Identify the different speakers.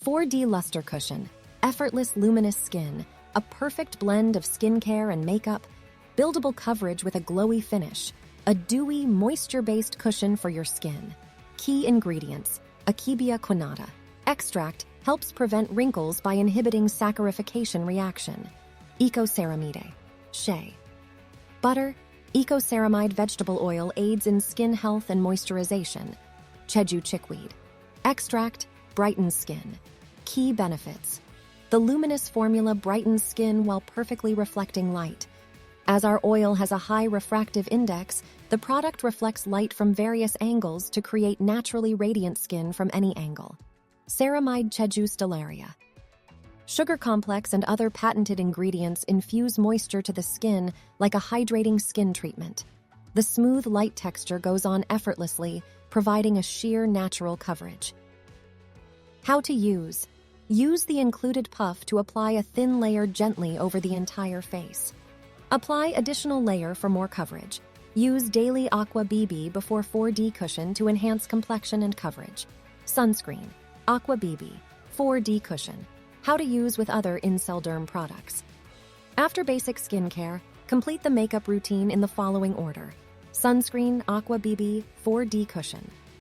Speaker 1: 4D Lustre Cushion, effortless luminous skin, a perfect blend of skincare and makeup, buildable coverage with a glowy finish, a dewy, moisture-based cushion for your skin. Key ingredients: Akebia quinata. Extract helps prevent wrinkles by inhibiting saccharification reaction. Ecoceramide. Shea. Butter. Ecoceramide vegetable oil aids in skin health and moisturization. Jeju chickweed. Extract brightens skin. Key benefits: the luminous formula brightens skin while perfectly reflecting light. As our oil has a high refractive index, the product reflects light from various angles to create naturally radiant skin from any angle. Ceramide Jeju stellaria. Sugar complex and other patented ingredients infuse moisture to the skin like a hydrating skin treatment. The smooth, light texture goes on effortlessly, providing a sheer, natural coverage. How to use. Use the included puff to apply a thin layer gently over the entire face. Apply additional layer for more coverage. Use daily Aqua BB before 4D cushion to enhance complexion and coverage. Sunscreen. Aqua BB. 4D cushion. How to use with other Incellderm products. After basic skincare, complete the makeup routine in the following order: sunscreen, Aqua BB, 4D cushion.